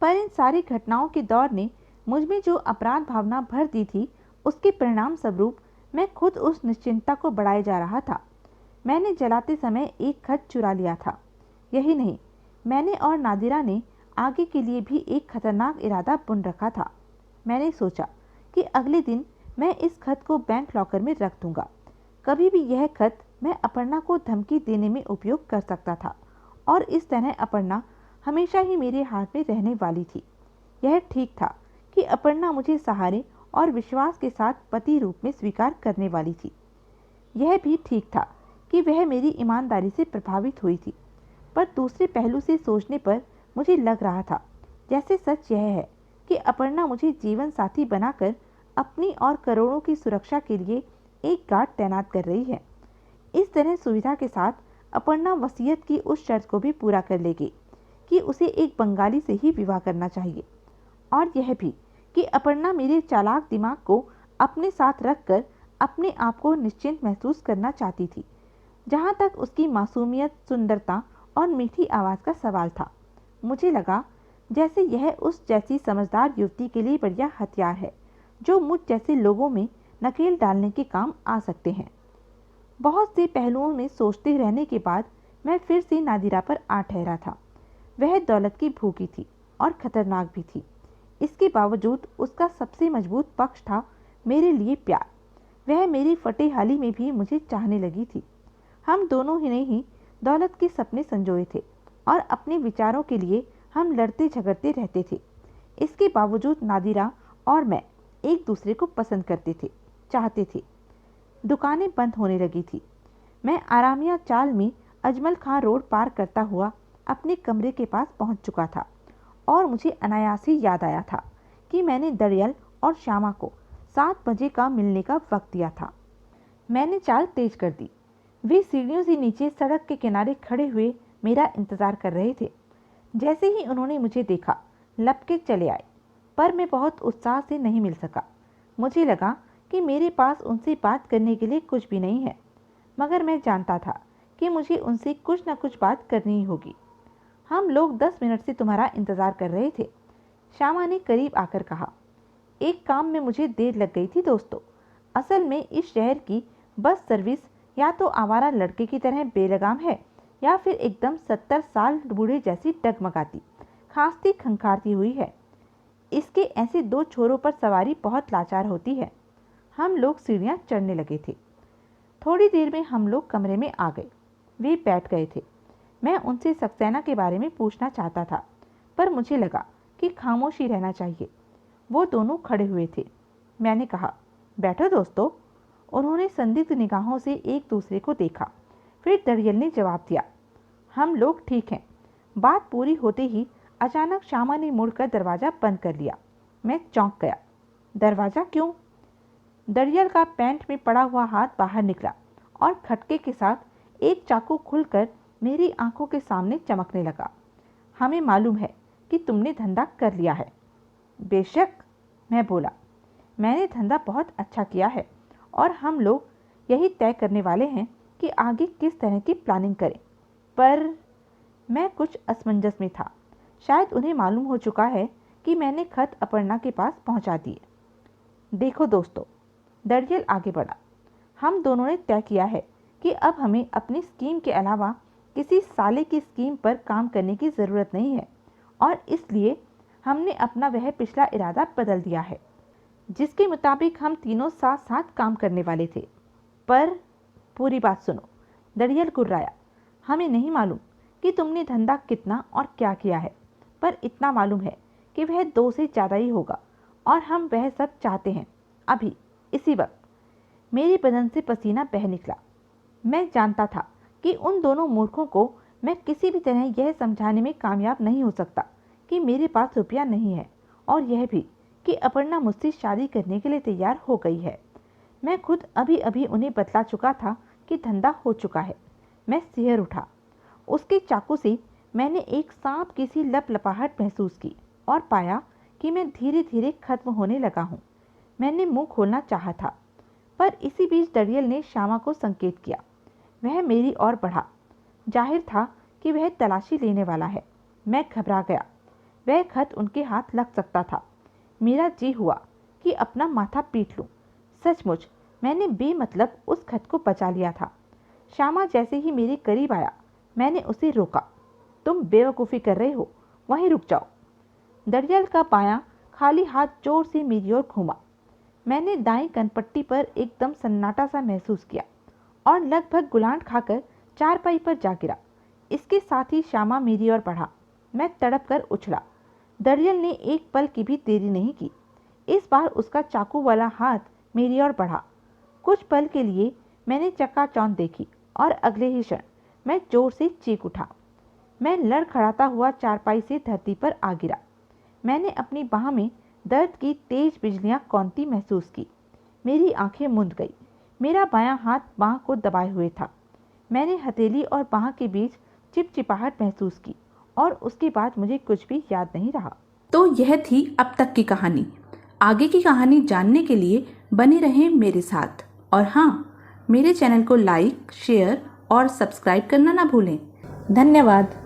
पर इन सारी घटनाओं के दौर ने मुझ में जो अपराध भावना भर दी थी, उसके परिणाम स्वरूप मैं खुद उस निश्चिंतता को बढ़ाए जा रहा था। मैंने जलाते समय एक खत चुरा लिया था। यही नहीं, मैंने और नादिरा ने आगे के लिए भी एक खतरनाक इरादा बुन रखा था। मैंने सोचा कि अगले दिन मैं इस खत को बैंक लॉकर में रख दूंगा। कभी भी यह खत मैं अपर्णा को धमकी देने में उपयोग कर सकता था और इस तरह अपर्णा हमेशा ही मेरे हाथ में रहने वाली थी। यह ठीक था कि अपर्णा मुझे सहारे और विश्वास के साथ पति रूप में स्वीकार करने वाली थी। यह भी ठीक था कि वह मेरी ईमानदारी से प्रभावित हुई थी। पर दूसरे पहलू से सोचने पर मुझे लग रहा था जैसे सच यह है कि अपर्णा मुझे जीवन साथी बनाकर अपनी और करोड़ों की सुरक्षा के लिए एक गार्ड तैनात कर रही है। इस तरह सुविधा के साथ अपर्णा वसीयत की उस शर्त को भी पूरा कर लेगी कि उसे एक बंगाली से ही विवाह करना चाहिए, और यह भी कि अपर्णा मेरे चालाक दिमाग को अपने साथ रखकर अपने आप को निश्चिंत महसूस करना चाहती थी। जहाँ तक उसकी मासूमियत, सुंदरता और मीठी आवाज़ का सवाल था, मुझे लगा जैसे यह उस जैसी समझदार युवती के लिए बढ़िया हथियार है जो मुझ जैसे लोगों में नकेल डालने के काम आ सकते हैं। बहुत से पहलुओं में सोचते रहने के बाद मैं फिर से नादिरा पर आ ठहरा था। वह दौलत की भूखी थी और खतरनाक भी थी। इसके बावजूद उसका सबसे मजबूत पक्ष था मेरे लिए प्यार। वह मेरी फटेहाली में भी मुझे चाहने लगी थी। हम दोनों ही नहीं दौलत के सपने संजोए थे और अपने विचारों के लिए हम लड़ते झगड़ते रहते थे। इसके बावजूद नादिरा और मैं एक दूसरे को पसंद करते थे, चाहते थे। दुकानें बंद होने लगी थी। मैं आरामिया चाल में अजमल खां रोड पार करता हुआ अपने कमरे के पास पहुंच चुका था और मुझे अनायास ही याद आया था कि मैंने दरियल और श्यामा को 7 बजे का मिलने का वक्त दिया था। मैंने चाल तेज कर दी। वे सीढ़ियों से नीचे सड़क के किनारे खड़े हुए मेरा इंतजार कर रहे थे। जैसे ही उन्होंने मुझे देखा, लपके चले आए, पर मैं बहुत उत्साह से नहीं मिल सका। मुझे लगा कि मेरे पास उनसे बात करने के लिए कुछ भी नहीं है, मगर मैं जानता था कि मुझे उनसे कुछ न कुछ बात करनी ही होगी। हम लोग 10 मिनट से तुम्हारा इंतज़ार कर रहे थे, श्यामा ने करीब आकर कहा। एक काम में मुझे देर लग गई थी दोस्तों। असल में इस शहर की बस सर्विस या तो आवारा लड़के की तरह बेलगाम है या फिर एकदम 70 साल बूढ़े जैसी डगमगाती, खांसती खंखारती हुई है। इसके ऐसे 2 छोरों पर सवारी बहुत लाचार होती है। हम लोग सीढ़ियाँ चढ़ने लगे थे। थोड़ी देर में हम लोग कमरे में आ गए। वे बैठ गए थे। मैं उनसे सक्सेना के बारे में पूछना चाहता था, पर मुझे लगा कि खामोशी रहना चाहिए। वो दोनों खड़े हुए थे। मैंने कहा, बैठो दोस्तों। उन्होंने संदिग्ध निगाहों से एक दूसरे को देखा। फिर दरियल ने जवाब दिया, हम लोग ठीक हैं। बात पूरी होते ही अचानक श्यामा ने मुड़कर दरवाज़ा बंद कर लिया। मैं चौंक गया। दरवाज़ा क्यों? दरियल का पैंट में पड़ा हुआ हाथ बाहर निकला और खटके के साथ एक चाकू खुलकर मेरी आंखों के सामने चमकने लगा। हमें मालूम है कि तुमने धंधा कर लिया है। बेशक, मैं बोला, मैंने धंधा बहुत अच्छा किया है और हम लोग यही तय करने वाले हैं कि आगे किस तरह की प्लानिंग करें। पर मैं कुछ असमंजस में था। शायद उन्हें मालूम हो चुका है कि मैंने खत अपर्णा के पास पहुंचा दिए। देखो दोस्तों, दरियल आगे बढ़ा, हम दोनों ने तय किया है कि अब हमें अपनी स्कीम के अलावा किसी साले की स्कीम पर काम करने की ज़रूरत नहीं है और इसलिए हमने अपना वह पिछला इरादा बदल दिया है जिसके मुताबिक हम तीनों साथ साथ काम करने वाले थे। पर पूरी बात सुनो, दरियल गुर्राया। हमें नहीं मालूम कि तुमने धंधा कितना और क्या किया है, पर इतना मालूम है कि वह 2 से ज़्यादा ही होगा और हम वह सब चाहते हैं अभी, इसी वक्त। मेरे बदन से पसीना बह निकला। मैं जानता था कि उन दोनों मूर्खों को मैं किसी भी तरह यह समझाने में कामयाब नहीं हो सकता कि मेरे पास रुपया नहीं है, और यह भी कि अपर्णा मुझसे शादी करने के लिए तैयार हो गई है। मैं खुद अभी अभी उन्हें बतला चुका था कि धंधा हो चुका है। मैं सिहर उठा। उसके चाकू से मैंने एक सांप की सी लपलपाहट महसूस की और पाया कि मैं धीरे धीरे खत्म होने लगा हूँ। मैंने मुंह खोलना चाहा था, पर इसी बीच दड़ियल ने श्यामा को संकेत किया। वह मेरी ओर बढ़ा। जाहिर था कि वह तलाशी लेने वाला है। मैं घबरा गया। वह खत उनके हाथ लग सकता था। मेरा जी हुआ कि अपना माथा पीट लूं। सचमुच मैंने बेमतलब उस खत को बचा लिया था। श्यामा जैसे ही मेरे करीब आया, मैंने उसे रोका। तुम बेवकूफ़ी कर रहे हो, वहीं रुक जाओ। दड़ियल का बायां खाली हाथ जोर से मेरी ओर घूमा। मैंने दाईं कनपट्टी पर एकदम सन्नाटा सा महसूस किया और लगभग गुलांट खाकर चारपाई पर जा गिरा। इसके साथ ही श्यामा मेरी ओर बढ़ा। मैं तड़प कर उछला। दड़ियल ने एक पल की भी देरी नहीं की। इस बार उसका चाकू वाला हाथ मेरी ओर बढ़ा। कुछ पल के लिए मैंने चकाचौंध देखी और अगले ही क्षण मैं जोर से चीख उठा। मैं लड़खड़ाता हुआ चारपाई से धरती पर आ गिरा। मैंने अपनी बाह में दर्द की तेज बिजलियां कौंधती महसूस की। मेरी आंखें मूंद गई। मेरा बायां हाथ बाह को दबाए हुए था। मैंने हथेली और बाह के बीच चिपचिपाहट महसूस की और उसके बाद मुझे कुछ भी याद नहीं रहा। तो यह थी अब तक की कहानी। आगे की कहानी जानने के लिए बने रहें मेरे साथ। और हाँ, मेरे चैनल को लाइक, शेयर और सब्सक्राइब करना ना भूलें। धन्यवाद।